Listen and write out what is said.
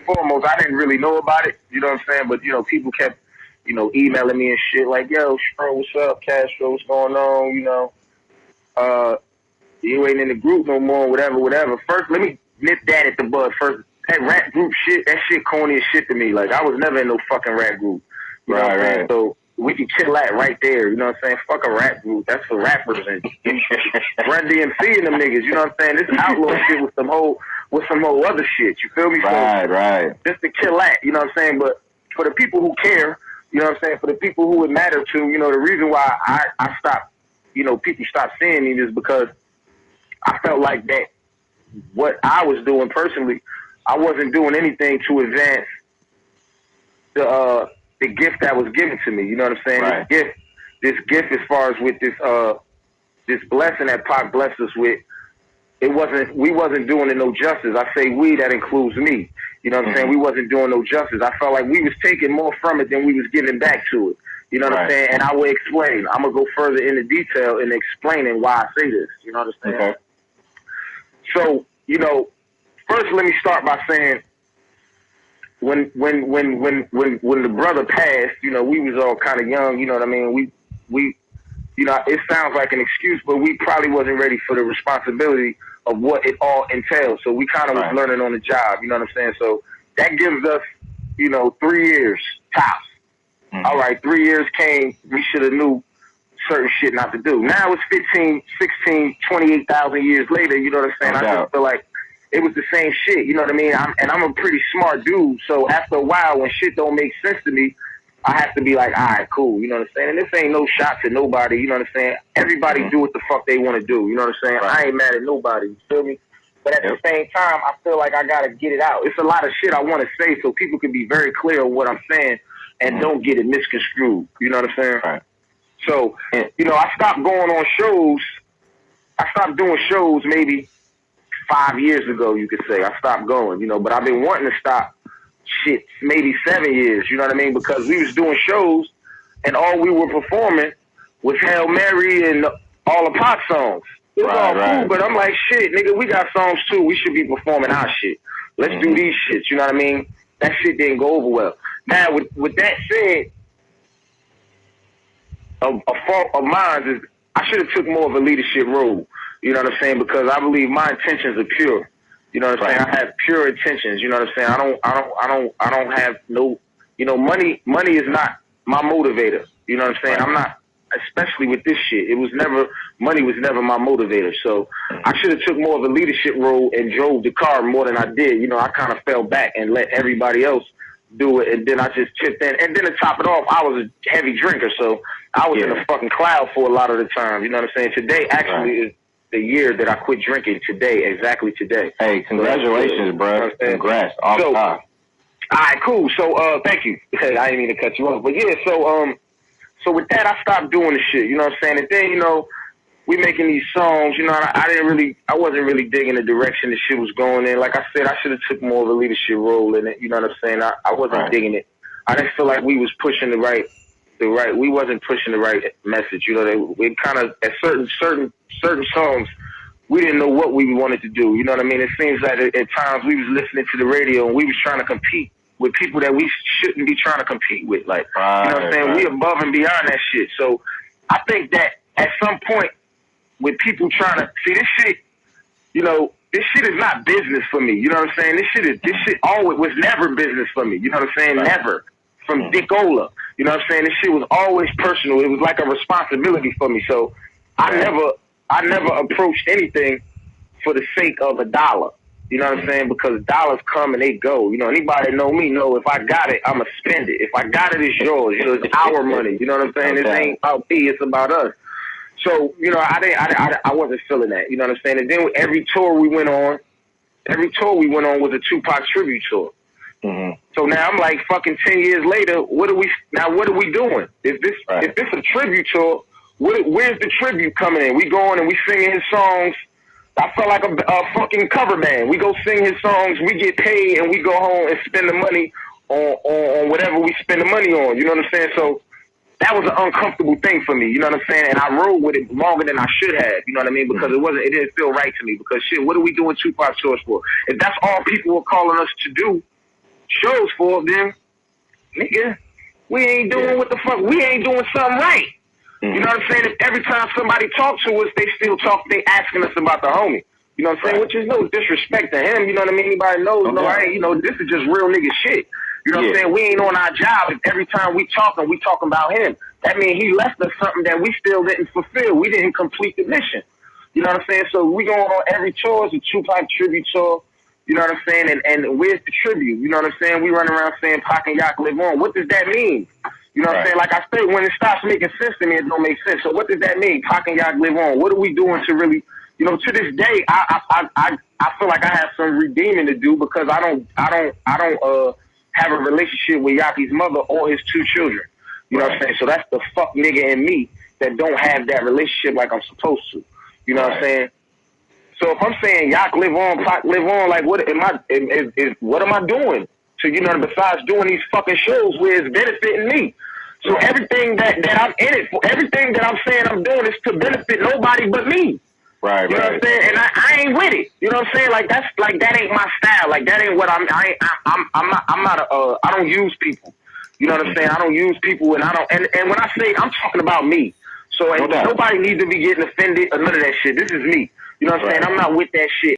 foremost, I didn't really know about it. You know what I'm saying? But people kept, emailing me and shit like, "Yo, Stro, what's up? Kastro, what's going on? You ain't in the group no more, whatever. First, let me nip that at the bud first. That rap group shit, that shit corny as shit to me. Like, I was never in no fucking rap group. You know what I'm saying? So we can chill that right there. You know what I'm saying? Fuck a rap group. That's for rappers and Run DMC and them niggas. You know what I'm saying? This outlaw shit with some whole other shit. You feel me? Right. Just to kill that. You know what I'm saying? But for the people who care, you know what I'm saying? For the people who it matter to, the reason why I stopped, people stopped seeing me is because I felt like that what I was doing personally, I wasn't doing anything to advance the gift that was given to me. You know what I'm saying? Right. This gift as far as with this blessing that Pac blessed us with, we wasn't doing it no justice. I say we, that includes me. You know what I'm saying? We wasn't doing no justice. I felt like we was taking more from it than we was giving back to it. You know what I'm saying? And I will explain. I'm going to go further into detail in explaining why I say this. You know what I'm saying? Okay. So, first let me start by saying when the brother passed, we was all kind of young, you know what I mean? We it sounds like an excuse, but we probably wasn't ready for the responsibility of what it all entails. So we kind of was learning on the job, you know what I'm saying? So that gives us, 3 years tops. All right, 3 years came, we should have knew certain shit not to do. Now it's 15, 16, 28,000 years later, you know what I'm saying? I just feel like it was the same shit, you know what I mean? I'm a pretty smart dude, so after a while, when shit don't make sense to me, I have to be like, all right, cool, you know what I'm saying? And this ain't no shot to nobody, you know what I'm saying? Everybody do what the fuck they want to do, you know what I'm saying? I ain't mad at nobody, you feel me? But at the same time, I feel like I got to get it out. It's a lot of shit I want to say so people can be very clear on what I'm saying and don't get it misconstrued, you know what I'm saying? Right. So, I stopped going on shows. I stopped doing shows maybe 5 years ago, you could say. I stopped going, but I've been wanting to stop shit maybe 7 years, you know what I mean? Because we was doing shows and all we were performing was Hail Mary and all the pop songs. It was all cool, but I'm like, shit, nigga, we got songs too. We should be performing our shit. Let's do these shits, you know what I mean? That shit didn't go over well. Now, with that said, a fault of mine is I should have took more of a leadership role. You know what I'm saying? Because I believe my intentions are pure. You know what I'm saying? I have pure intentions. You know what I'm saying? I don't have no. Money is not my motivator. You know what I'm saying? I'm not, especially with this shit. Money was never my motivator. So I should have took more of a leadership role and drove the car more than I did. I kind of fell back and let everybody else do it, and then I just chipped in. And then to top it off, I was a heavy drinker, so I was in a fucking cloud for a lot of the time. You know what I'm saying? Today actually is the year that I quit drinking. Today, exactly today. Hey, congratulations, so, bro. Congrats. All right, cool. So, thank you. I didn't mean to cut you off, but yeah. So with that, I stopped doing the shit. You know what I'm saying? And then we making these songs. I wasn't really digging the direction the shit was going in. Like I said, I should have took more of a leadership role in it. You know what I'm saying? I wasn't digging it. I didn't feel like we was pushing we wasn't pushing the right message. We kind of at certain songs, we didn't know what we wanted to do. You know what I mean? It seems like at times we was listening to the radio and we was trying to compete with people that we shouldn't be trying to compete with. Like, you know what I'm saying? We above and beyond that shit. So I think that at some point, with people trying to see this shit, this shit is not business for me. You know what I'm saying? This shit always was never business for me. You know what I'm saying? Never. From Dick Ola. You know what I'm saying? This shit was always personal. It was like a responsibility for me. So I never approached anything for the sake of a dollar. You know what I'm saying? Because dollars come and they go. Anybody that know me know if I got it, I'ma spend it. If I got it, it's yours. It's our money. You know what I'm saying? This ain't about me, it's about us. So, I wasn't feeling that. You know what I'm saying? And then every tour we went on was a Tupac tribute tour. So now I'm like, fucking 10 years later, what are we doing? If this a tribute tour, where's the tribute coming in? We going and we singing his songs. I felt like a fucking cover band. We go sing his songs, we get paid, and we go home and spend the money on whatever we spend the money on. You know what I'm saying? So that was an uncomfortable thing for me, you know what I'm saying? And I rode with it longer than I should have, you know what I mean? Because it didn't feel right to me. Because shit, what are we doing Tupac tours for? If that's all people were calling us to do, shows for, then, nigga, we ain't doing what the fuck. We ain't doing something right. You know what I'm saying? If every time somebody talks to us, they still talk, they asking us about the homie. You know what I'm saying? Which is no disrespect to him. You know what I mean? Anybody knows, this is just real nigga shit. You know what I'm saying? We ain't on our job if every time we talking about him. That means he left us something that we still didn't fulfill. We didn't complete the mission. You know what I'm saying? So we going on every tour. It's a Tupac tribute tour. You know what I'm saying? And where's the tribute? You know what I'm saying? We run around saying Pac and Yak live on. What does that mean? You know what I'm saying? Like I said, when it stops making sense to me, it don't make sense. So what does that mean? Pac and Yak live on. What are we doing to really, to this day, I feel like I have some redeeming to do because I don't have a relationship with Yaki's mother or his 2 children. You know what I'm saying? So that's the fuck nigga in me that don't have that relationship like I'm supposed to. You know what I'm saying? So if I'm saying Yak live on, Pac live on, like what am I doing? So besides doing these fucking shows where it's benefiting me. So everything that I'm in it for, everything that I'm saying I'm doing is to benefit nobody but me. Right, you know what I'm saying? And I ain't with it. You know what I'm saying? Like that ain't my style. Like that ain't what I'm not I don't use people. You know what I'm saying? I don't use people and and when I say I'm talking about me. So nobody needs to be getting offended or none of that shit. This is me. You know what I'm saying? I'm not with that shit.